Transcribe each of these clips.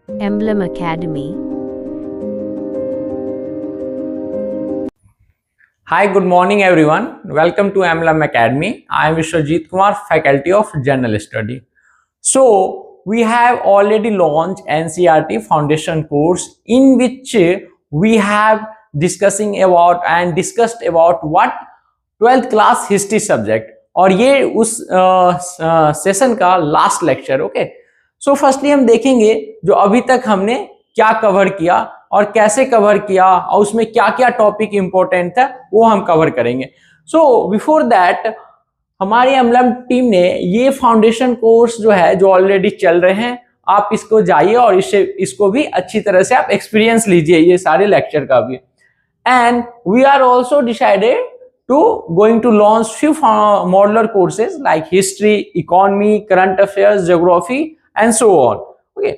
Emblem Academy. Hi, good morning everyone. Welcome to Emblem Academy. I am Vishwajit Kumar, Faculty of General Study. So, we have already launched NCERT Foundation course in which we have discussed about what 12th class history subject और ये उस session का last lecture okay. So firstly हम देखेंगे जो अभी तक हमने क्या कवर किया और कैसे कवर किया और उसमें क्या क्या टॉपिक इंपॉर्टेंट था वो हम कवर करेंगे। सो बिफोर दैट हमारी एमलम टीम ने ये फाउंडेशन कोर्स जो है जो ऑलरेडी चल रहे हैं आप इसको जाइए और इसको भी अच्छी तरह से आप एक्सपीरियंस लीजिए ये सारे लेक्चर का भी। And we are also decided to going to launch few modular courses like history, economy, current affairs, geography and so on. Okay,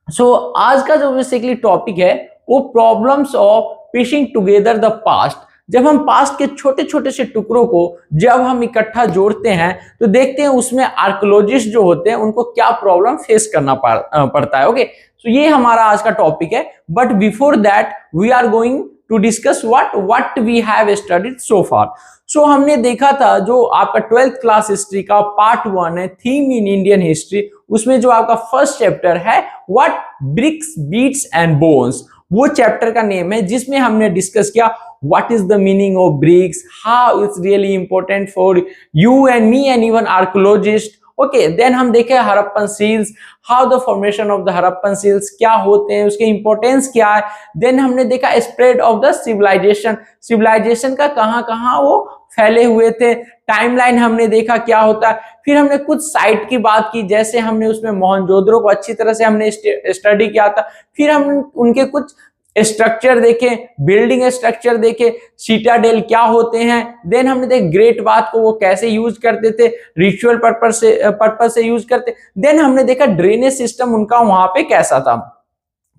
so आज का जो बेसिकली टॉपिक है वो problems of piecing together the past। जब हम past के छोटे छोटे से टुकड़ों को जब हम इकट्ठा जोड़ते हैं तो देखते हैं उसमें आर्कियोलॉजिस्ट जो होते हैं उनको क्या प्रॉब्लम फेस करना पड़ता है। ओके, सो ये हमारा आज का टॉपिक है। But before that we are going to discuss what we have studied so far। So हमने देखा था जो आपका 12th क्लास हिस्ट्री का पार्ट 1 है थीम इन इंडियन हिस्ट्री, उसमें जो आपका फर्स्ट चैप्टर है what bricks beads and bones, वो चैप्टर का नेम है जिसमें हमने डिस्कस किया what is the meaning of bricks, how its really important for you and me and even archaeologist. Okay, then हम देखे Harappan seals, how the formation of the Harappan seals क्या होते हैं, उसके इंपॉर्टेंस क्या है। देन हमने देखा स्प्रेड ऑफ द सिविलाइजेशन का कहां कहां वो फैले हुए थे, टाइमलाइन हमने देखा क्या होता है। फिर हमने कुछ साइट की बात की, जैसे हमने उसमें मोहनजोदड़ो को अच्छी तरह से हमने स्टडी किया था। फिर हम उनके कुछ स्ट्रक्चर देखे, बिल्डिंग स्ट्रक्चर देखे, सिटाडेल क्या होते हैं। देन हमने देखे ग्रेट बाथ को वो कैसे यूज करते थे, रिचुअल पर्पस से यूज करते। देन हमने देखा ड्रेनेज सिस्टम उनका वहां पे कैसा था।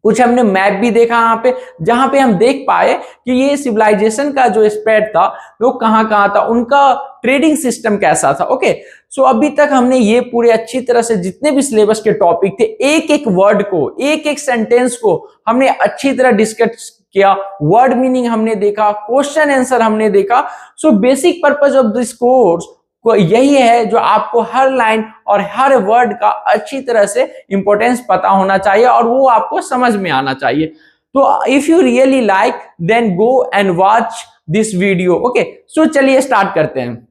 कुछ हमने मैप भी देखा यहाँ पे जहां पे हम देख पाए कि ये सिविलाइजेशन का जो स्प्रेड था वो कहां कहां था, उनका ट्रेडिंग सिस्टम कैसा था। ओके, सो अभी तक हमने ये पूरे अच्छी तरह से जितने भी सिलेबस के टॉपिक थे एक एक वर्ड को एक एक सेंटेंस को हमने अच्छी तरह डिस्कस किया, वर्ड मीनिंग हमने देखा, क्वेश्चन आंसर हमने देखा। So basic purpose of this course को यही है जो आपको हर लाइन और हर वर्ड का अच्छी तरह से इंपॉर्टेंस पता होना चाहिए और वो आपको समझ में आना चाहिए। तो if you really like then go and watch this video. Okay, so चलिए स्टार्ट करते हैं।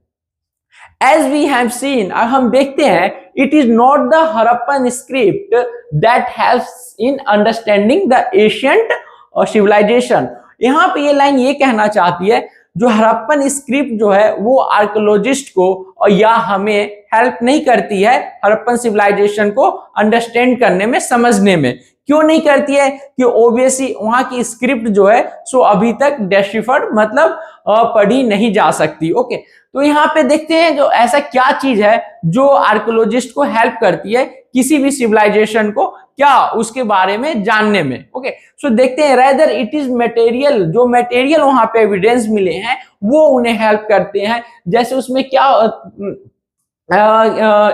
एज वी हैव सीन, अब हम देखते हैं it is not the Harappan script that helps in understanding the ancient civilisation. यहां पे ये लाइन ये कहना चाहती है जो हड़प्पन स्क्रिप्ट जो है वो आर्कियोलॉजिस्ट को और या हमें हेल्प नहीं करती है हड़प्पन सिविलाइजेशन को अंडरस्टैंड करने में, समझने में। क्यों नहीं करती है? कि ओबियसली वहां की स्क्रिप्ट जो है सो अभी तक डेशिफर्ड मतलब पढ़ी नहीं जा सकती। ओके, तो यहाँ पे देखते हैं जो ऐसा क्या चीज है जो आर्कियोलॉजिस्ट को हेल्प करती है किसी भी सिविलाइजेशन को क्या उसके बारे में जानने में। ओके, सो देखते हैं रेदर इट इज मटेरियल, जो मटेरियल वहां पे एविडेंस मिले हैं वो उन्हें हेल्प करते हैं। जैसे उसमें क्या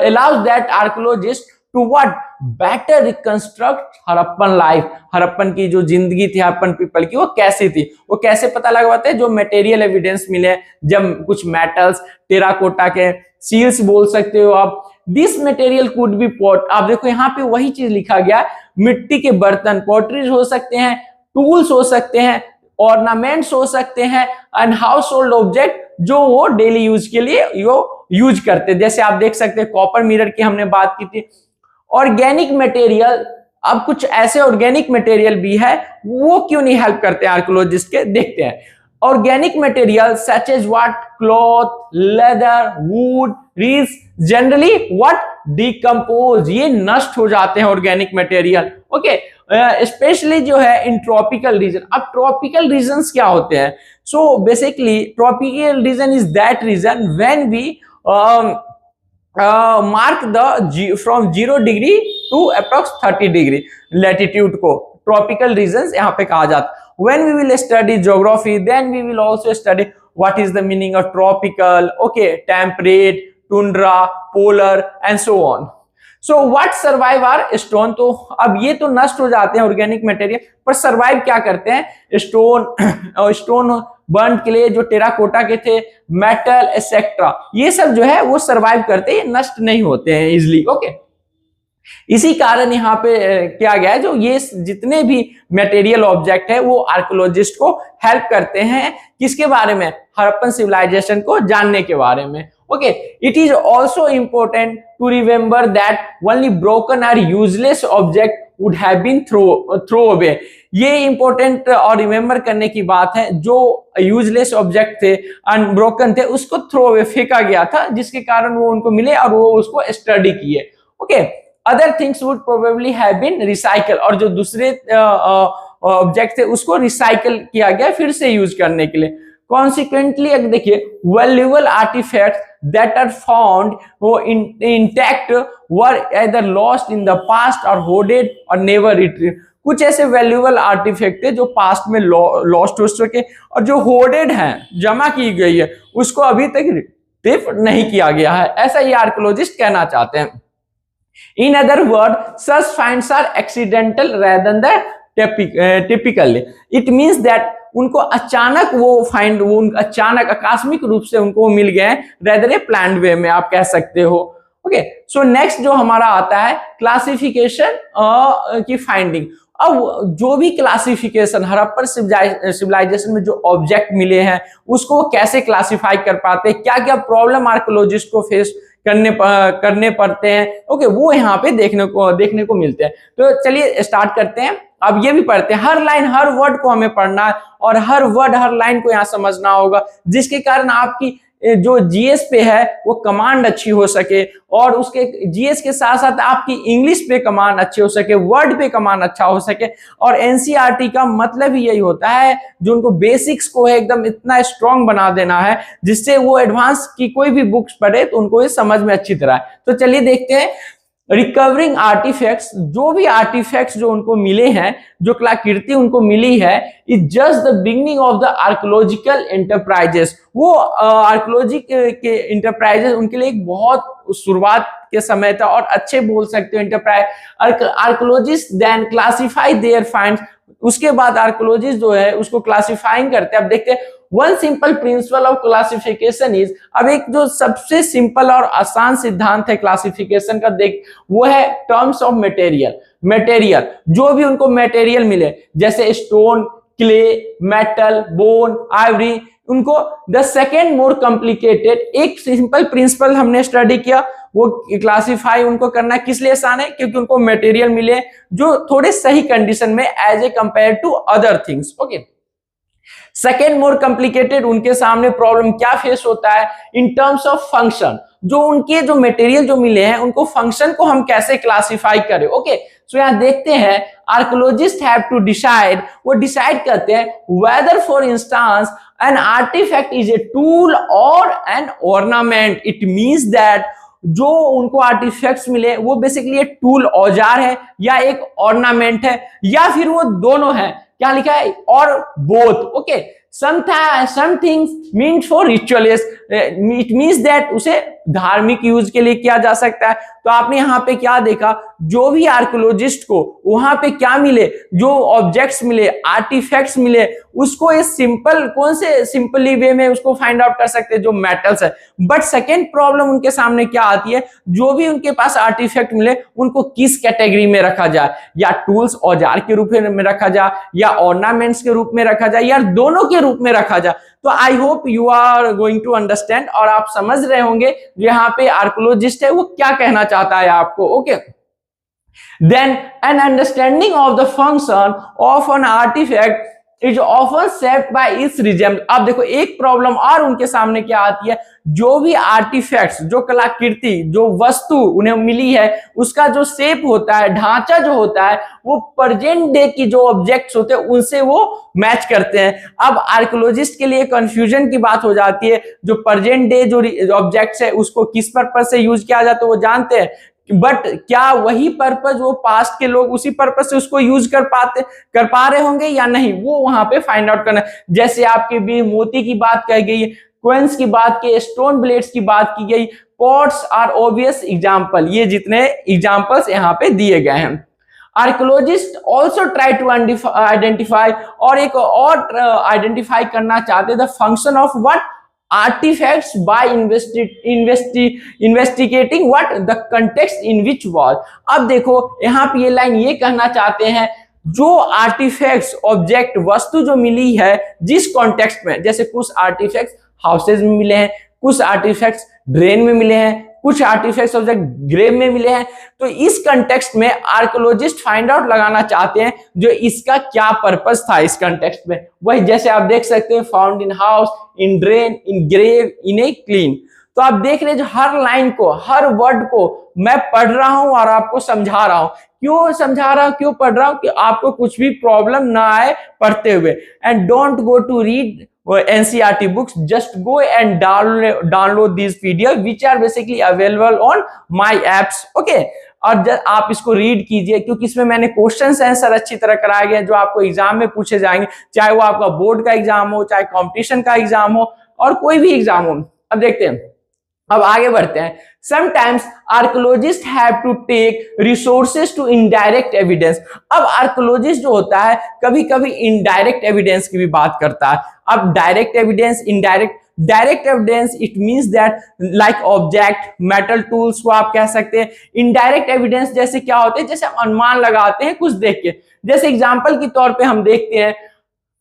allows that archaeologist to what better reconstruct Harappan life, Harappan की जो जिंदगी थी हड़प्पन पीपल की वो कैसी थी, वो कैसे पता लगवाते हैं जो मटेरियल एविडेंस मिले, जब कुछ मेटल्स टेराकोटा के सील्स बोल सकते हो आप। This material could be pot, आप देखो यहाँ पे वही चीज लिखा गया, मिट्टी के बर्तन पॉटरीज हो सकते हैं, टूल्स हो सकते हैं, ऑर्नामेंट्स हो सकते हैं एंड हाउस होल्ड ऑब्जेक्ट जो वो डेली यूज के लिए यूज करते हैं। जैसे आप देख सकते हैं कॉपर मिरर की हमने बात की थी। ऑर्गेनिक मटेरियल, अब कुछ ऐसे ऑर्गेनिक मटेरियल भी है वो क्यों नहीं हेल्प करते हैं आर्कियोलॉजिस्ट के, देखते हैं। Organic material such as what cloth, leather, wood, reels generally what decompose, ये नष्ट हो जाते हैं ऑर्गेनिक मटेरियल। ओके, स्पेशली जो है इन ट्रॉपिकल रीजन। अब ट्रॉपिकल रीजन्स क्या होते हैं? So basically tropical region is that region when we mark the from 0 degree to approx 30 degree latitude को ट्रॉपिकल रीजन्स यहाँ पे कहा जाता है। When we will study geography, then we will also study what is the meaning of tropical, okay, temperate, tundra, polar, and so on. So what survive are stone, तो अब ये तो नष्ट हो जाते हैं ऑर्गेनिक मटेरियल, पर सर्वाइव क्या करते हैं, स्टोन बर्न के लिए जो टेराकोटा के थे, मेटल एक्सेट्रा, ये सब जो है वो सर्वाइव करते हैं, नष्ट नहीं होते हैं इजिली। ओके, इसी कारण यहाँ पे क्या गया है, जो ये जितने भी मटेरियल ऑब्जेक्ट है वो आर्कियोलॉजिस्ट को हेल्प करते हैं, किसके बारे में, हड़प्पन सिविलाइजेशन को जानने के बारे में। Okay, it is also important to remember that only broken और useless object would have been throw away. ये इंपॉर्टेंट और रिमेंबर करने की बात है, जो यूजलेस ऑब्जेक्ट थे, अनब्रोकन थे, उसको थ्रो अवे, फेंका गया था, जिसके कारण वो उनको मिले और वो उसको स्टडी किए। Okay, other things would probably have been recycle, और जो दूसरे ऑब्जेक्ट थे उसको रिसाइकल किया गया फिर से यूज करने के लिए। कॉन्सिक्वेंटली अगर देखिए, valuable artifacts that are found वो intact were either lost in the past और होर्डेड और नेवर रिट्रीव। कुछ ऐसे वैल्यूएबल आर्टिफैक्ट थे जो पास्ट में लॉस्ट हो सके, और जो होर्डेड हैं, जमा की गई है, उसको अभी तक रिट्रीव नहीं किया गया है, ऐसा ये आर्कियोलॉजिस्ट कहना चाहते हैं। In other words, such finds are accidental rather than typical. It means that उनको अचानक वो फाइंड, वो अचानक आकस्मिक रूप से उनको मिल गए हैं, rather a planned way में आप कह सकते हो। ओके, सो नेक्स्ट जो हमारा आता है क्लासिफिकेशन की फाइंडिंग। अब जो भी क्लासिफिकेशन हड़प्पन सिविलाइजेशन में जो ऑब्जेक्ट मिले हैं उसको वो कैसे क्लासिफाई कर पाते हैं, क्या क्या प्रॉब्लम आर्कियोलॉजिस्ट को फेस करने पड़ते हैं, ओके, वो यहाँ पे देखने को मिलते हैं। तो चलिए स्टार्ट करते हैं। अब ये भी पढ़ते हैं, हर लाइन हर वर्ड को हमें पढ़ना है और हर वर्ड हर लाइन को यहाँ समझना होगा, जिसके कारण आपकी जो जीएस पे है वो कमांड अच्छी हो सके, और उसके जीएस के साथ साथ आपकी इंग्लिश पे कमांड अच्छी हो सके, वर्ड पे कमांड अच्छा हो सके। और एनसीईआरटी का मतलब ही यही होता है, जो उनको बेसिक्स को है एकदम इतना स्ट्रांग बना देना है, जिससे वो एडवांस की कोई भी बुक्स पढ़े तो उनको ये समझ में अच्छी तरह है। तो चलिए देखते हैं, रिकवरिंग आर्टिफैक्ट्स, जो भी आर्टिफैक्ट्स जो उनको मिले हैं, जो कलाकृति उनको मिली है, is just the beginning of the archaeological enterprises. वो आर्कियोलॉजी के इंटरप्राइजेस उनके लिए एक बहुत शुरुआत के समय था, और अच्छे बोल सकते हो enterprise. Archaeologist then classify their finds, उसके बाद आर्कियोलॉजिस्ट जो है उसको क्लासिफाइंग करते हैं। अब देखते हैं, one simple principle of classification is, अब एक जो सबसे सिंपल और आसान सिद्धांत है क्लासिफिकेशन का, देख वो है टर्म्स ऑफ मटेरियल, जो भी उनको मटेरियल मिले, जैसे stone, clay, metal, bone, Ivory, उनको द सेकेंड मोर कॉम्प्लिकेटेड, एक सिंपल प्रिंसिपल हमने स्टडी किया, वो क्लासिफाई उनको करना किस लिए आसान है, क्योंकि उनको मटेरियल मिले जो थोड़े सही कंडीशन में as a compare to other things. Okay, second more complicated, उनके सामने प्रॉब्लम क्या फेस होता है इन टर्म्स ऑफ फंक्शन, जो उनके जो मटेरियल जो मिले हैं उनको फंक्शन को हम कैसे क्लासिफाई करें। ओके, सो यहां देखते हैं, आर्कियोलॉजिस्ट हैव टू डिसाइड, वो डिसाइड करते हैं whether for instance an artifact is a tool और an ornament. It means that जो उनको आर्टिफैक्ट्स मिले वो बेसिकली एक टूल, औजार है, या एक ऑर्नामेंट है, या फिर वो दोनों है। क्या लिखा है, और both. Okay, some things meant for ritualist, it means that उसे धार्मिक यूज के लिए किया जा सकता है। तो आपने यहाँ पे क्या देखा, जो भी आर्कियोलॉजिस्ट को वहां पे क्या मिले, जो ऑब्जेक्ट्स मिले, आर्टिफैक्ट्स मिले, उसको ये सिंपल, कौन से सिंपली वे में उसको फाइंड आउट कर सकते हैं, जो मेटल्स है। बट सेकेंड प्रॉब्लम उनके सामने क्या आती है, जो भी उनके पास आर्टिफैक्ट मिले उनको किस कैटेगरी में रखा जाए, या टूल्स, औजार के रूप में रखा जाए, या ऑर्नामेंट्स के रूप में रखा जाए, या दोनों के रूप में रखा जाए। तो I hope you are going to understand, और आप समझ रहे होंगे यहाँ पे आर्कियोलॉजिस्ट है वो क्या कहना चाहता है आपको। Okay, then an understanding of the function of an artifact is often shaped by its resemblance। अब देखो एक प्रॉब्लम और उनके सामने क्या आती है, जो भी आर्टिफैक्ट्स, जो कलाकृति, जो वस्तु उन्हें मिली है, उसका जो शेप होता है, ढांचा जो होता है, वो प्रेजेंट डे की जो ऑब्जेक्ट्स होते हैं उनसे वो मैच करते हैं। अब आर्कियोलॉजिस्ट के लिए कंफ्यूजन की बात हो जाती है, जो प्रेजेंट डे जो ऑब्जेक्ट्स है उसको किस पर्पस से यूज किया जाता है वो जानते हैं, बट क्या वही पर्पस वो पास्ट के लोग उसी पर्पस से उसको यूज कर पा रहे होंगे या नहीं, वो वहां पे फाइंड आउट करना। जैसे आपके भी मोती की बात कही गई, क्वेंस की बात की, स्टोन ब्लेड्स की बात की गई, पॉट्स आर ऑब्वियस एग्जाम्पल, ये जितने एग्जाम्पल्स यहाँ पे दिए गए हैं। Archaeologist also try to identify, और एक और आइडेंटिफाई करना चाहते the function of what artifacts by investigating what the context in which was। अब देखो यहाँ पे ये लाइन ये कहना चाहते हैं जो आर्टिफैक्ट्स ऑब्जेक्ट वस्तु जो मिली है जिस कॉन्टेक्स्ट में, जैसे कुछ आर्टिफैक्ट्स हाउसेज में मिले हैं, कुछ आर्टिफैक्ट्स ड्रेन में मिले हैं, कुछ आर्टिफैक्ट्स ऑब्जेक्ट ग्रेव में मिले हैं, तो इस कंटेक्स्ट में आर्कियोलॉजिस्ट फाइंड आउट लगाना चाहते हैं जो इसका क्या पर्पस था इस कंटेक्स्ट में। वही जैसे आप देख सकते हैं found in house, in drain, in grave, in a clean. तो आप देख रहे हैं जो हर लाइन को, हर वर्ड को मैं पढ़ रहा हूं और आपको समझा रहा हूं। क्यों समझा रहा हूं, क्यों पढ़ रहा हूं, कि आपको कुछ भी प्रॉब्लम ना आए पढ़ते हुए। And don't go to read NCERT books, just go and download these PDF which are basically available on my apps, okay। और आप इसको रीड कीजिए क्योंकि इसमें मैंने क्वेश्चंस आंसर अच्छी तरह कराए गए जो आपको एग्जाम में पूछे जाएंगे, चाहे वो आपका बोर्ड का एग्जाम हो, चाहे कंपटीशन का एग्जाम हो, और कोई भी एग्जाम हो। अब देखते हैं, अब आगे बढ़ते हैं। Sometimes archaeologists have to take resources to indirect evidence। अब आर्कियोलॉजिस्ट जो होता है कभी कभी इनडायरेक्ट एविडेंस की भी बात करता है। अब direct evidence, direct evidence it means that like object, metal tools को आप कह सकते हैं। इनडायरेक्ट एविडेंस जैसे क्या होते हैं, जैसे हम अनुमान लगाते हैं कुछ देख के, जैसे एग्जांपल के तौर पे हम देखते हैं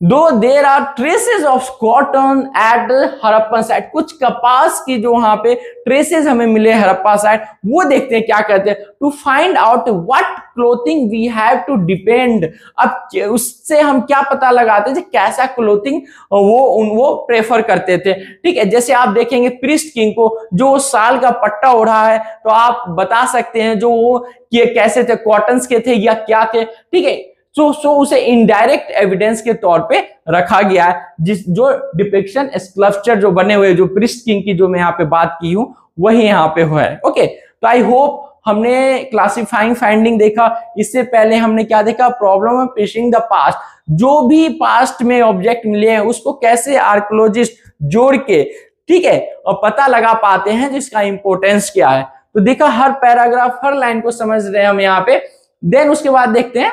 दो there are traces of cotton at Harappan site, कुछ कपास की जो वहां पे ट्रेसेस हमें मिले हड़प्पा साइट, वो देखते हैं क्या कहते हैं, to find out what clothing we have to depend. अब उससे हम क्या पता लगाते हैं कैसा क्लोथिंग वो प्रेफर करते थे, ठीक है। जैसे आप देखेंगे प्रिस्ट किंग को जो साल का पट्टा ओढ़ा है, तो आप बता सकते हैं जो वो कैसे थे, कॉटन्स के थे या क्या थे, ठीक है। सो उसे इनडायरेक्ट एविडेंस के तौर पे रखा गया है, जो डिपिक्शन स्कल्पचर जो बने हुए, जो प्रिस्ट किंग की जो मैं यहाँ पे बात की हूं वही यहाँ पे हुआ है, ओके। तो आई होप हमने क्लासिफाइंग फाइंडिंग देखा। इससे पहले हमने क्या देखा, problem of tracing the past, जो भी पास्ट में ऑब्जेक्ट मिले हैं उसको कैसे आर्कियोलॉजिस्ट जोड़ के, ठीक है, और पता लगा पाते हैं जिसका इंपॉर्टेंस क्या है। तो देखा हर पैराग्राफ, हर लाइन को समझ रहे हैं हम यहाँ पे। देन उसके बाद देखते हैं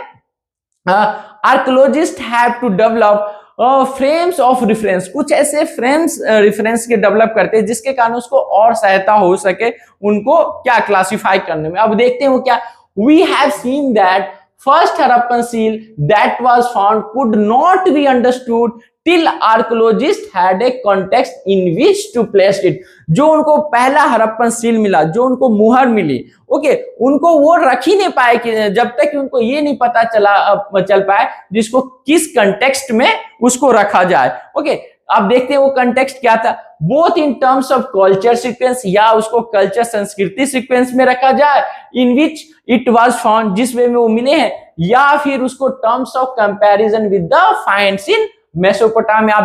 archaeologist have to develop frames of reference, कुछ ऐसे फ्रेम्स रेफरेंस के डेवलप करते हैं जिसके कारण उसको और सहायता हो सके उनको क्या क्लासिफाई करने में। अब देखते हैं वो क्या, we have seen that first Harappan seal that was found could not be understood till archaeologist had a context in which to place it. जो उनको पहला हड़प्पन सील मिला, जो उनको मुहर मिली, ओके, उनको वो रख ही नहीं पाए कि जब तक कि उनको ये नहीं पता चल पाए जिसको किस कंटेक्स्ट में उसको रखा जाए, ओके। आप देखते हैं वो कंटेक्स्ट क्या था, both in terms of culture sequence, या उसको कल्चर संस्कृति सीक्वेंस में रखा जाए, in which it was found, जिस वे में वो मिले हैं, या फिर उसको terms of comparison with the finds in Mesopotamia,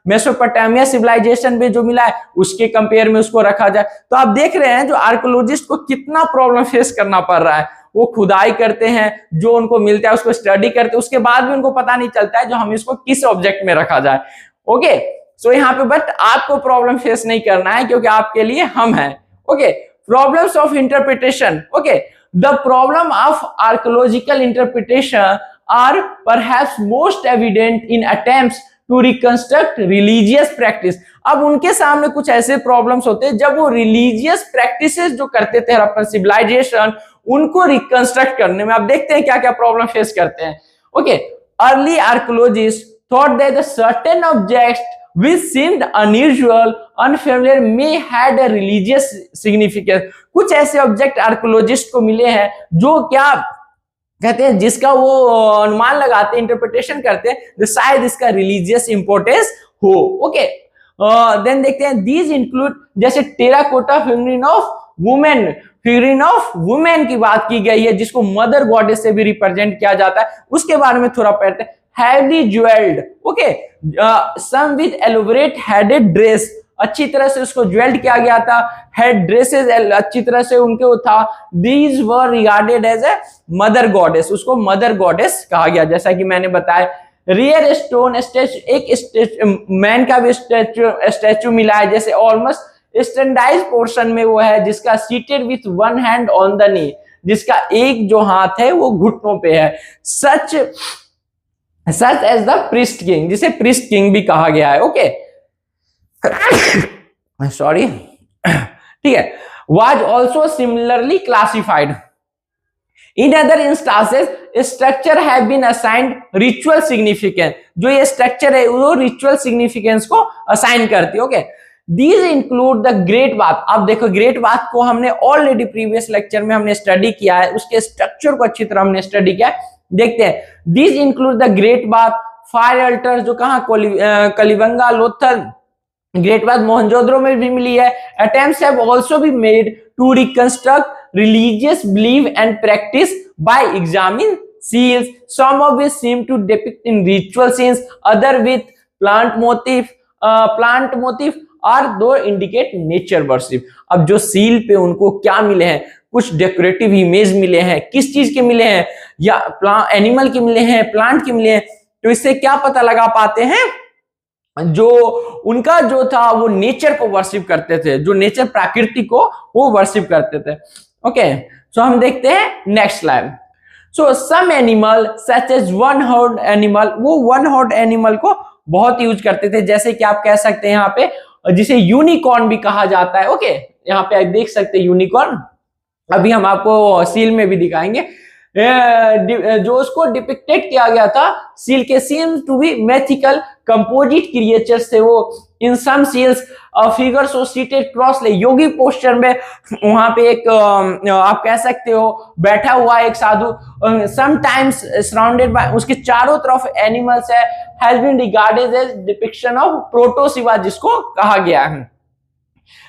Mesopotamia civilization में जो मिला है उसके कंपेयर में उसको रखा जाए। तो आप देख रहे हैं जो आर्कियोलॉजिस्ट को कितना प्रॉब्लम फेस करना पड़ रहा है। वो खुदाई करते हैं, जो उनको मिलता है उसको स्टडी करते हैं, उसके बाद भी उनको पता नहीं चलता है जो हम इसको किस ऑब्जेक्ट में रखा जाए, ओके। सो यहाँ पे बट आपको प्रॉब्लम फेस नहीं करना है क्योंकि आपके लिए हम हैं, okay. Problems of interpretation, okay, the problem of archaeological interpretation are perhaps most evident in attempts to reconstruct religious practice। अब उनके सामने कुछ ऐसे प्रॉब्लम्स होते हैं जब वो रिलीजियस प्रैक्टिसेस जो करते थे हड़प्पन सिविलाइजेशन, उनको रिकंस्ट्रक्ट करने में। अब देखते हैं क्या क्या प्रॉब्लम फेस करते हैं, okay. Early archaeologist thought that the certain objects which seemed unusual, unfamiliar may had a religious significance। कुछ ऐसे ऑब्जेक्ट आर्कियोलॉजिस्ट को मिले हैं जो क्या कहते हैं, जिसका वो अनुमान लगाते, इंटरप्रिटेशन करते हैं जो शायद इसका रिलीजियस इंपोर्टेंस हो, ओके। देन देखते हैं दीज इंक्लूड, जैसे terracotta figurine of women, figurine of women की बात की गई है जिसको मदर गॉडेस से भी रिप्रेजेंट किया जाता है, उसके बारे में थोड़ा पढ़ते हैं। Heavy jewelled, okay, some with elaborate headed dress, अच्छी तरह से उसको ज्वेल्ड किया गया था, हेड ड्रेसेस अच्छी तरह से उनके वो था। These were regarded as a mother goddess, उसको मदर गॉडेस कहा गया, जैसा कि मैंने बताया। रियर स्टोन स्टैचू, एक मैन का भी स्टैचू मिला है, जैसे ऑलमोस्ट स्टैंडाइज पोर्शन में वो है जिसका seated with one hand on the knee, जिसका एक जो हाथ है वो घुटनों पे है। Such as the priest king, जिसे प्रीस्ट किंग भी कहा गया है। ओके सॉरी ठीक है। was also similarly classified. In other instances, structure have been assigned ritual significance. जो ये structure है वो ritual significance को assign करती है। Okay These include the Great Bath. अब देखो Great Bath को हमने ऑलरेडी प्रीवियस लेक्चर में हमने स्टडी किया है, उसके स्ट्रक्चर को अच्छी तरह हमने स्टडी किया है। देखते हैं These include the Great Bath, fire alter जो कहाँ कलिबंगा, लोथल, ग्रेट बात मोहनजोदड़ो में भी मिली है। Attempts have also been made to reconstruct religious belief and practice by examining seals, some of which seem to depict in ritual scenes, other with plant motif or though indicate nature worship. अब जो seal पे उनको क्या मिले हैं, कुछ decorative image मिले हैं, किस चीज के मिले हैं, या एनिमल के मिले हैं, प्लांट के मिले हैं, तो इससे क्या पता लगा पाते हैं जो उनका जो था वो नेचर को वर्शिप करते थे, जो नेचर प्रकृति को वो वर्शिप करते थे। ओके सो हम देखते हैं next slide. So some animal such as one horn animal, वो वन हॉर्न एनिमल को बहुत यूज करते थे, जैसे कि आप कह सकते हैं यहाँ पे जिसे यूनिकॉर्न भी कहा जाता है। ओके यहाँ पे आप देख सकते हैं यूनिकॉर्न, अभी हम आपको सील में भी दिखाएंगे। जो उसको डिपिक्टेड किया गया था सील के seem to be mythical composite creatures थे वो। In some seals figure so seated crossly, yogi posture में वहां पे एक आप कह सकते हो बैठा हुआ एक साधु, समटाइम्स सराउंडेड बाय, उसके चारों तरफ एनिमल्स है, has been regarded as depiction of proto Shiva, जिसको कहा गया है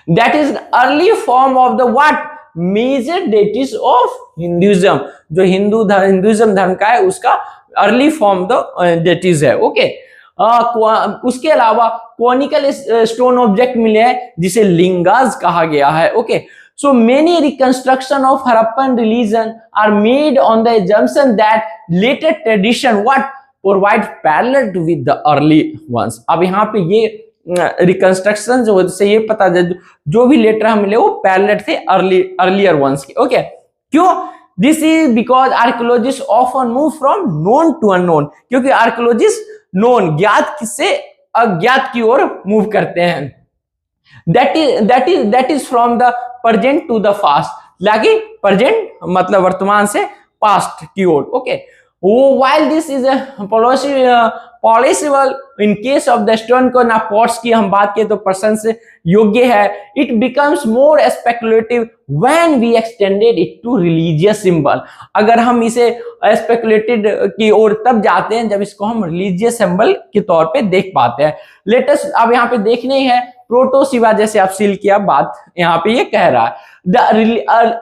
that is early form of the what major deities of Hinduism, जो हिंदुइज्म धर्म का है उसका अर्ली फॉर्म द डेटीज है। ओके उसके अलावा कॉनिकल स्टोन ऑब्जेक्ट मिले हैं जिसे लिंगास कहा गया है। Okay so many reconstruction of Harappan religion are made on the assumption that later tradition what provide parallel to with the early ones. अब यहाँ पे ये रिकंस्ट्रक्शन जो से ये पता जो भी लेटर हम मिले वो पैरेलल थे अर्लियर वंस के। ओके क्यों? This is because archaeologist often move from known to unknown, क्योंकि आर्कियोलॉजिस्ट नोन ज्ञात से अज्ञात की ओर मूव करते हैं। That is from the present to the past, like present मतलब वर्तमान से पास्ट की ओर। Okay while this is a polishable in case of the stone को ना पॉट्स की हम बात करें तो प्रशंस से योग्य है, it becomes more speculative when we extended it to religious symbol. अगर हम इसे स्पेकुलेटेड की ओर तब जाते हैं जब इसको हम रिलीजियस सिंबल के तौर पे देख पाते हैं। लेटेस्ट अब यहाँ पे देखने है प्रोटो शिवा, जैसे आप सील की बात यहाँ पे ये कह रहा है the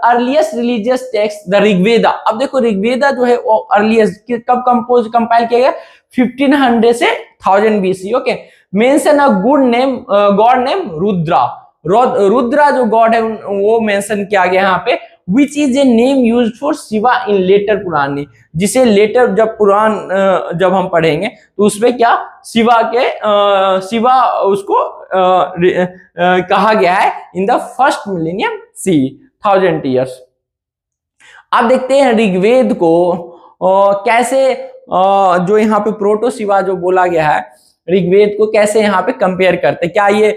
earliest religious text the Rigveda. अब देखो ऋग्वेदा जो है वो अर्लीस्ट कब कंपाइल किया गया 1500 से 1000 BC। Okay mention a good name god name Rudra. Rudra जो गॉड है वो मेंशन किया गया यहाँ पे, which is a name used for Shiva in later पुरानी, जिसे लेटर जब पुराण जब हम पढ़ेंगे तो उसमें क्या शिवा उसको कहा गया है in the first millennium C 1000 years. अब देखते हैं ऋग्वेद को कैसे जो यहाँ पे प्रोटो शिवा जो बोला गया है ऋग्वेद को कैसे यहाँ पे कंपेयर करते, क्या ये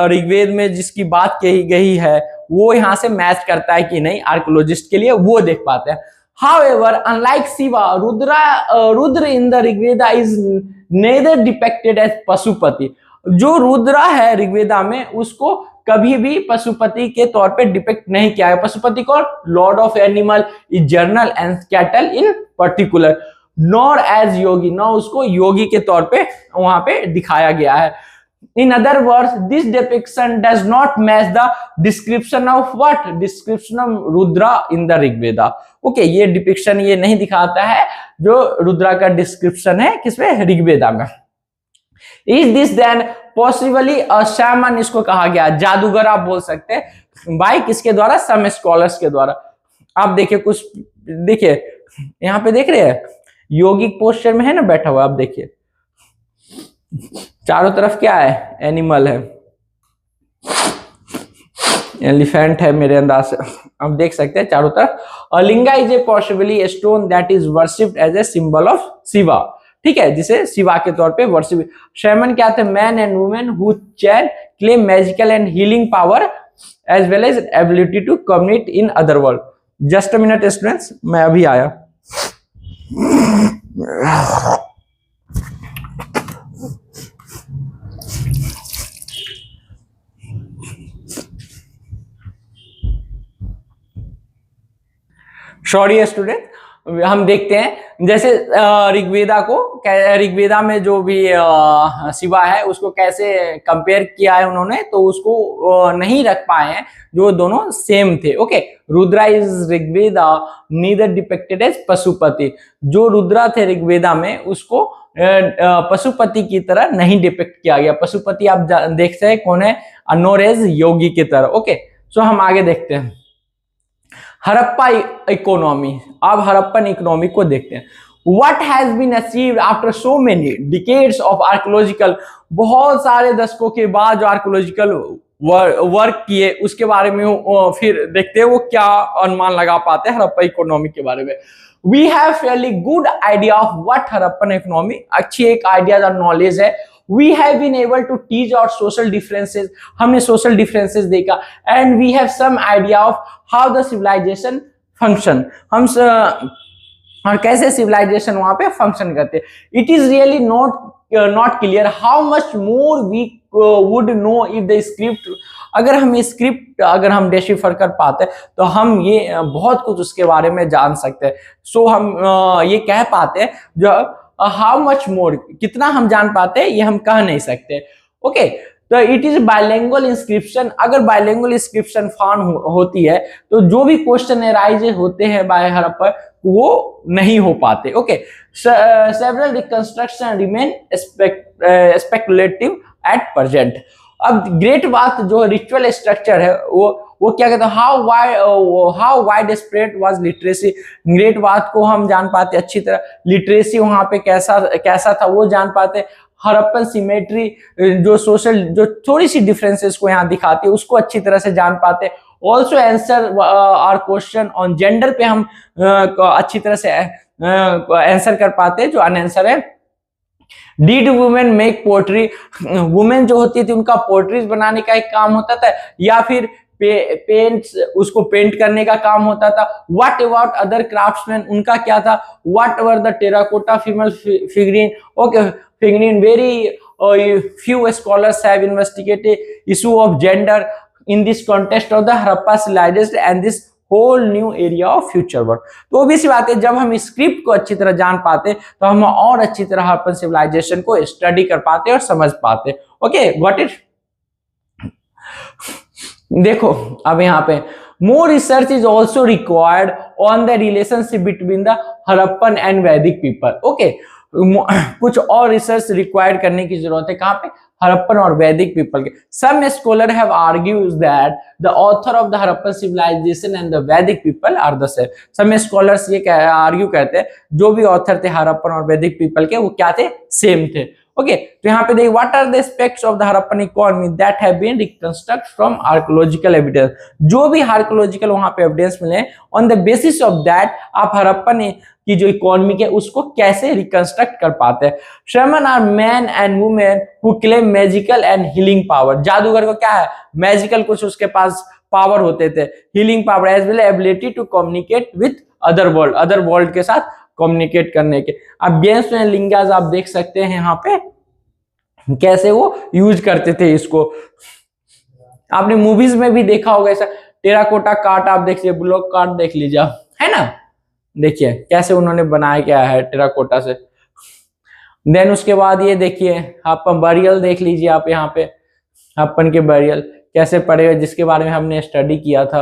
ऋग्वेद में जिसकी बात कही गई है वो यहाँ से मैच करता है कि नहीं, आर्कियोलॉजिस्ट के लिए वो देख पाते हैं। However, unlike Shiva, Rudra in the Rigveda is neither depicted as Pashupati. जो रुद्रा है ऋग्वेदा में उसको कभी भी पशुपति के तौर पे डिपिक्ट नहीं किया है। पशुपति को lord of animal is general and cattle in particular, nor as yogi, न उसको योगी के तौर पे वहां पे दिखाया गया है। In other words, this depiction does not match the description of what? Description of Rudra in the Rigveda. Okay, ये डिपिक्शन ये नहीं दिखाता है जो रुद्रा का डिस्क्रिप्शन है किसमें ऋग्वेदा में। Is this then possibly a shaman, इसको कहा गया जादूगर आप बोल सकते हैं, बाय किसके द्वारा? सम स्कॉलर्स के द्वारा। आप देखिए कुछ देखिए यहाँ पे देख रहे हैं योगिक पोस्चर में है ना बैठा हुआ, आप देखिए चारों तरफ क्या है एनिमल है। एलिफेंट है मेरे अंदाज से, हम देख सकते हैं चारों तरफ। Linga is a possibly a stone that is worshipped as a symbol of Shiva, ठीक है, जिसे शिवा के तौर पे वर्शिप। शैमन क्या थे? Man and women who can claim magical and healing power as well as ability to communicate in other world. Just a minute students, मैं अभी आया। सॉरी स्टूडेंट, हम देखते हैं जैसे ऋग्वेदा में जो भी शिवा है उसको कैसे कंपेयर किया है उन्होंने, तो उसको नहीं रख पाए हैं जो दोनों सेम थे। Okay, Rudra is Rigveda neither depicted as Pashupati. जो रुद्रा थे ऋग्वेदा में उसको पशुपति की तरह नहीं डिपिक्ट किया गया। पशुपति आप देखते हैं कौन है? नोर एज योगी की तरह। ओके, सो हम आगे देखते हैं हड़प्पा इकोनॉमी। अब हड़प्पन इकोनॉमी को देखते हैं। What has been achieved after so many decades of archaeological, बहुत सारे दशकों के बाद जो आर्कोलॉजिकल वर्क किए उसके बारे में फिर देखते हैं वो क्या अनुमान लगा पाते हैं हड़प्पा इकोनॉमी के बारे में। We have fairly good idea of what Harappan economy, अच्छी एक आइडिया और नॉलेज है। We have been able to teach out social differences, हमने social differences देखा, and we have some idea of how the civilization function, हम और कैसे civilization वहां पे function करते। It is really not clear how much more we would know if the script, अगर हम स्क्रिप्ट अगर हम डिसिफर कर पाते तो हम ये बहुत कुछ उसके बारे में जान सकते हैं। सो हम ये कह पाते हैं जो हाउ मच मोर, कितना हम जान पाते हैं ये हम कह नहीं सकते। ओके, तो इट इज बाइलिंगुअल इंस्क्रिप्शन। अगर बाइलिंगुअल इंस्क्रिप्शन फाउंड होती है तो जो भी क्वेश्चन एराइज होते हैं बाय हड़प्पा वो नहीं हो पाते। Okay, several reconstruction remain speculative at present. अब ग्रेट बात जो रिचुअल स्ट्रक्चर है वो क्या कहते हैं? How wide spread was literacy. Great बात को हम जान पाते अच्छी तरह, लिटरेसी वहां पे कैसा था वो जान पाते। हड़प्पन सिमेट्री जो सोशल जो थोड़ी सी डिफरेंसेस को यहाँ दिखाती है उसको अच्छी तरह से जान पाते। Also answer our question on gender पे हम अच्छी तरह से आंसर कर पाते हैं जो अनआंसर है। Did women make poetry, women जो होती थी उनका पोएट्रीज बनाने का एक काम होता था या फिर पेंट्स उसको पेंट करने का काम होता था। व्हाट अबाउट अदर क्राफ्ट्समैन, उनका क्या था? What were the terracotta female figurine. Okay, figurine very few scholars have investigated issue of gender in this context of the Harappa civilization and this whole new area of future work। तो भी सी बात है, जब हम script को अच्छी तरह जान पाते तो हम और अच्छी तरह हड़प्पन सिविलाइजेशन को स्टडी कर पाते और समझ पाते। Okay, got it. देखो अब यहाँ पे more research is also required on the relationship between the Harappan and Vedic people। Okay, कुछ और रिसर्च रिक्वायर्ड करने की जरूरत है। कहां पे? हड़प्पन और वैदिक पीपल के। Some scholar have argues that the author of the Harappan civilization and the Vedic people are the same. Some scholars ये आर्ग्यू करते हैं जो भी ऑथर थे हड़प्पन और वैदिक पीपल के वो क्या थे? सेम थे। ओके, तो यहाँ पे देखिए what are the aspects of the Harappan economy that have been reconstruct from archaeological evidence. जो भी आर्कियोलॉजिकल वहां पे एविडेंस मिले on the basis of that आप हड़प्पन की जो इकोनॉमी है उसको कैसे रिकंस्ट्रक्ट कर पाते हैं। Shaman are man and women who claim magical and healing power. जादूगर को क्या है? मैजिकल कुछ उसके पास पावर होते थे, healing power as well ability to communicate with other world के साथ कम्युनिकेट करने के। अब गेम्स में लिंगास आप देख सकते हैं यहाँ पे कैसे वो यूज करते थे इसको। आपने मूवीज में भी देखा होगा ऐसा। टेराकोटा कार्ट आप देखिए, ब्लॉक कार्ट देख लीजिए, है ना? देखिए कैसे उन्होंने बनाया क्या है टेराकोटा से। देन उसके बाद ये देखिए आप बरियल देख लीजिए, आप यहाँ पे हड़प्पन के बरियल कैसे पड़े हुए जिसके बारे में हमने स्टडी किया था।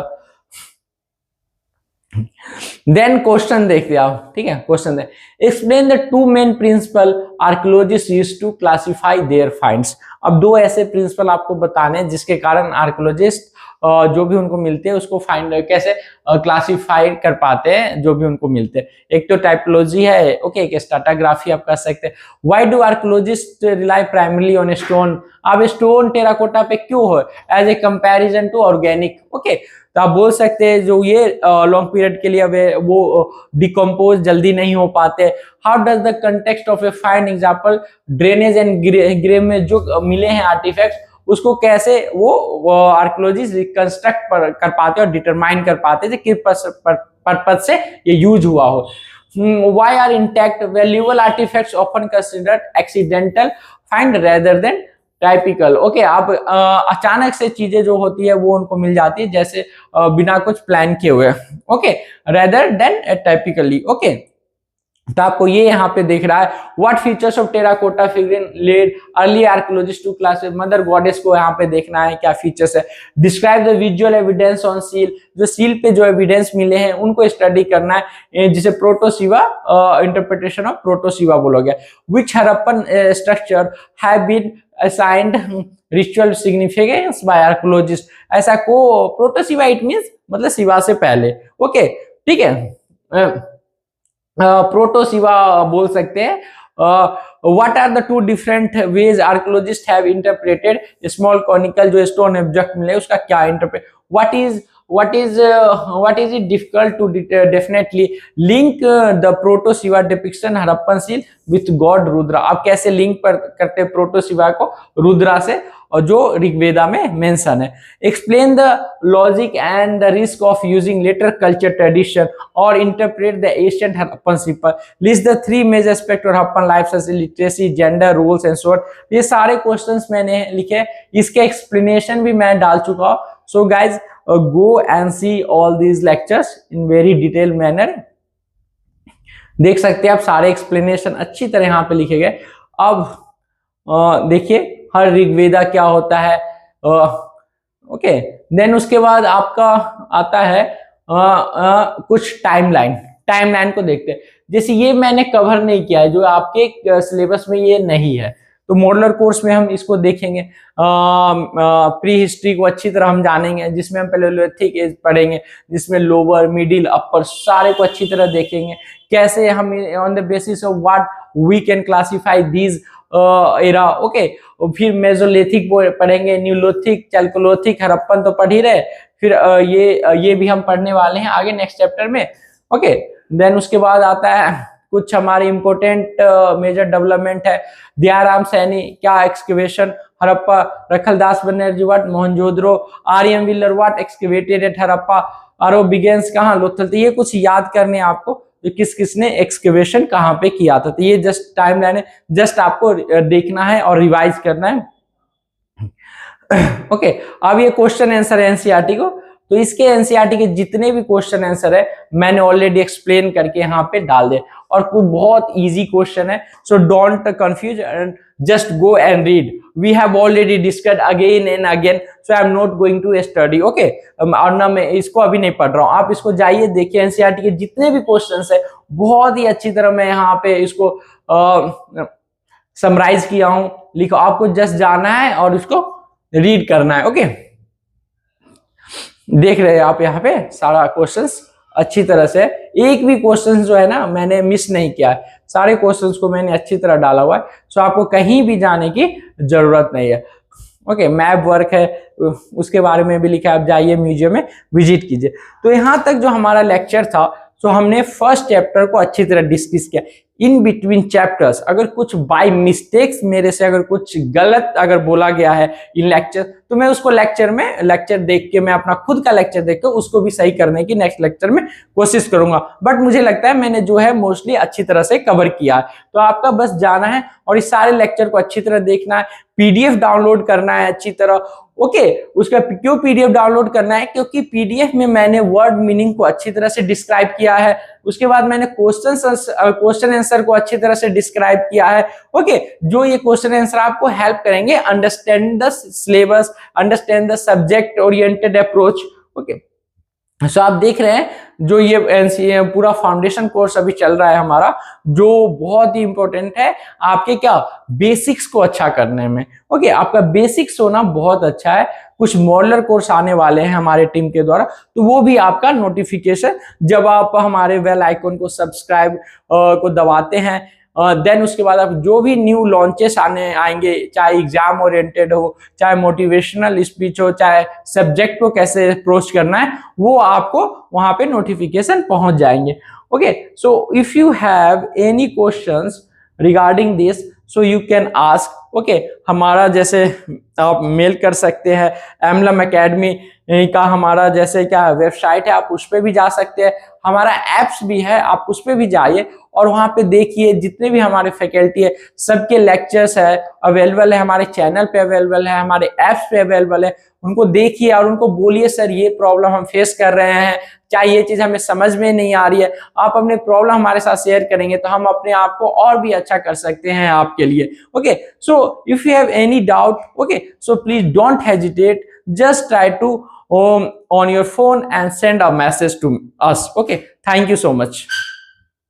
देन क्वेश्चन देखते आप, ठीक है। क्वेश्चन दे, explain the two main principle archaeologist use to classify their finds. अब दो ऐसे प्रिंसिपल आपको बताने हैं जिसके कारण आर्कियोलॉजिस्ट जो भी उनको मिलते हैं उसको फाइंड कैसे क्लासिफाई कर पाते हैं जो भी उनको मिलते हैं। एक तो टाइपोलॉजी है, ओके, एक स्ट्रैटाग्राफी आप कर सकते हैं। Why do archaeologist rely primarily on stone. अब स्टोन टेराकोटा पे क्यों हो, as a comparison to organic, okay. तो आप बोल सकते हैं जो ये लॉन्ग पीरियड के लिए अब वो डिकम्पोज जल्दी नहीं हो पाते। How does the context of a fine example drainage and grave में जो मिले हैं आर्टिफैक्ट्स उसको कैसे वो आर्कियोलॉजिस्ट रिकंस्ट्रक्ट कर पाते और डिटरमाइन कर पाते हैं किस पर्पज से ये यूज हुआ हो। Why are intact valuable artifacts often considered accidental find rather than typical, okay. आप अचानक से चीजें जो होती है वो उनको मिल जाती है जैसे बिना कुछ प्लान किए हुए, okay, rather than typically, okay. तो आपको ये यहाँ पे देख रहा है what features of terracotta figurine led early archaeologist to class mother goddess को यहाँ पे देखना है क्या फीचर्स है। Describe the visual evidence on seal, जो सील पे जो एविडेंस मिले हैं उनको स्टडी करना है जिसे प्रोटोसिवा इंटरप्रिटेशन ऑफ प्रोटोसिवा बोला गया। Which Harappan structure have been assigned ritual significance by archaeologist. ऐसा को प्रोटोसिवा इट मींस मतलब शिवा से पहले, ओके, ठीक है। प्रोटोसिवा बोल सकते हैं। What are the two different ways archaeologist have interpreted small conical जो स्टोन ऑब्जेक्ट मिले उसका क्या interpret. what is it difficult to definitely link the proto-Shiva depiction Harappan seal with god Rudra। आप कैसे लिंक करते हैं प्रोटो-शिवा को रुद्रा से और जो ऋग्वेदा में मेंशन है। Explain the logic and the risk of using later culture tradition और interpret the ancient Harappan symbol. List the three major aspect of Harappan life such as literacy gender rules and so. ये सारे क्वेश्चंस मैंने लिखे, इसके explanation भी मैं डाल चुका हूं। So guys go and see all these lectures in very detailed manner। देख सकते हैं आप सारे एक्सप्लेनेशन अच्छी तरह यहाँ पे लिखे गए। अब देखिए हर ऋग्वेदा क्या होता है, ओके। देन उसके बाद आपका आता है कुछ टाइमलाइन को देखते हैं। जैसे ये मैंने कवर नहीं किया है जो आपके सिलेबस में ये नहीं है, तो मॉडलर कोर्स में हम इसको देखेंगे। प्री हिस्ट्री को अच्छी तरह हम जानेंगे जिसमें हम पैलेओलिथिक एज पढ़ेंगे, जिसमें लोअर मिडिल अपर सारे को अच्छी तरह देखेंगे। कैसे हम on the basis of what we can classify these era, okay. फिर मेसोलिथिक पढ़ेंगे, न्यूलिथिक, चैल्कोलिथिक, हड़प्पन तो पढ़ ही रहे। फिर ये भी हम पढ़ने वाले हैं आगे नेक्स्ट चैप्टर में, ओके। देन उसके बाद आता है कुछ हमारे इंपोर्टेंट मेजर डेवलपमेंट है। दयाराम सैनी क्या excavation Harappa, Rakhaldas Banerjee what Mohenjodaro, R M. Wheeler what excavated at Harappa, आरो बिगेंस कहाँ लोथल। तो ये कुछ याद करने आपको तो किस किसने एक्सकेवेशन कहाँ पे किया था। तो ये जस्ट टाइमलाइन है, जस्ट आपको देखना है और रिवाइज करना है, ओके। अब ये क्वेश्चन आंसर है एनसीईआरटी को, तो इसके एनसीईआरटी के जितने भी क्वेश्चन आंसर है मैंने ऑलरेडी एक्सप्लेन करके यहाँ पे डाल दे और कुछ बहुत इजी क्वेश्चन है। So don't confuse and just go and read. We have already discussed again and again, so I am not going to study, okay. और ना मैं इसको अभी नहीं पढ़ रहा हूँ, आप इसको जाइए देखिए। एनसीईआरटी के जितने भी क्वेश्चन है बहुत ही अच्छी तरह मैं यहाँ पे इसको समराइज किया हूँ, लिखो। आपको जस्ट जाना है और इसको रीड करना है, ओके। देख रहे हैं आप यहाँ पे सारा क्वेश्चंस अच्छी तरह से, एक भी क्वेश्चन जो है ना मैंने मिस नहीं किया है, सारे क्वेश्चंस को मैंने अच्छी तरह डाला हुआ है। सो आपको कहीं भी जाने की जरूरत नहीं है, ओके। मैप वर्क है उसके बारे में भी लिखा है, आप जाइए म्यूजियम में विजिट कीजिए। तो यहाँ तक जो हमारा लेक्चर था, सो हमने फर्स्ट चैप्टर को अच्छी तरह डिस्कस किया। इन बिटवीन चैप्टर्स अगर कुछ बाय मिस्टेक्स मेरे से अगर कुछ गलत अगर बोला गया है इन लेक्चर, तो मैं उसको लेक्चर देख के, मैं अपना खुद का लेक्चर देख के उसको भी सही करने की नेक्स्ट लेक्चर में कोशिश करूंगा। बट मुझे लगता है मैंने जो है मोस्टली अच्छी तरह से कवर किया है। तो आपका बस जाना है और इस सारे लेक्चर को अच्छी तरह देखना है, पीडीएफ डाउनलोड करना है अच्छी तरह, ओके। उसका क्यों पीडीएफ डाउनलोड करना है, क्योंकि पीडीएफ में मैंने वर्ड मीनिंग को अच्छी तरह से डिस्क्राइब किया है। उसके बाद मैंने क्वेश्चन आंसर को अच्छी तरह से डिस्क्राइब किया है, ओके। जो ये क्वेश्चन आंसर आपको हेल्प करेंगे understand the syllabus, understand the subject oriented approach, okay. So आप देख रहे हैं जो ये एनसीए पूरा फाउंडेशन कोर्स अभी चल रहा है हमारा, जो बहुत ही इंपॉर्टेंट है आपके क्या बेसिक्स को अच्छा करने में। ओके, आपका बेसिक्स होना बहुत अच्छा है। कुछ मॉडलर कोर्स आने वाले हैं हमारे टीम के द्वारा, तो वो भी आपका नोटिफिकेशन जब आप हमारे बेल आइकन को सब्सक्राइब को दबाते हैं, देन उसके बाद आप जो भी न्यू लॉन्चेस आने आएंगे, चाहे एग्जाम ओरिएंटेड हो, चाहे मोटिवेशनल स्पीच हो, चाहे सब्जेक्ट को कैसे अप्रोच करना है, वो आपको वहां पे नोटिफिकेशन पहुंच जाएंगे। Okay, so if you have any questions regarding this, so you can ask. Okay, हमारा जैसे आप मेल कर सकते हैं, एमलम एकेडमी का हमारा जैसे क्या वेबसाइट है, आप उस पर भी जा सकते हैं। हमारा एप्स भी है, आप उस पर भी जाइए और वहां पे देखिए जितने भी हमारे फैकल्टी है सबके लेक्चर्स है अवेलेबल है, हमारे चैनल पे अवेलेबल है, हमारे ऐप्स पे अवेलेबल है। उनको देखिए और उनको बोलिए सर ये प्रॉब्लम हम फेस कर रहे हैं, क्या ये चीज हमें समझ में नहीं आ रही है। आप अपने प्रॉब्लम हमारे साथ शेयर करेंगे तो हम अपने आप को और भी अच्छा कर सकते हैं आपके लिए। Okay, so if you have any doubt, okay, so please don't hesitate, just try to on your phone and send a message to us. Okay, thank you so much.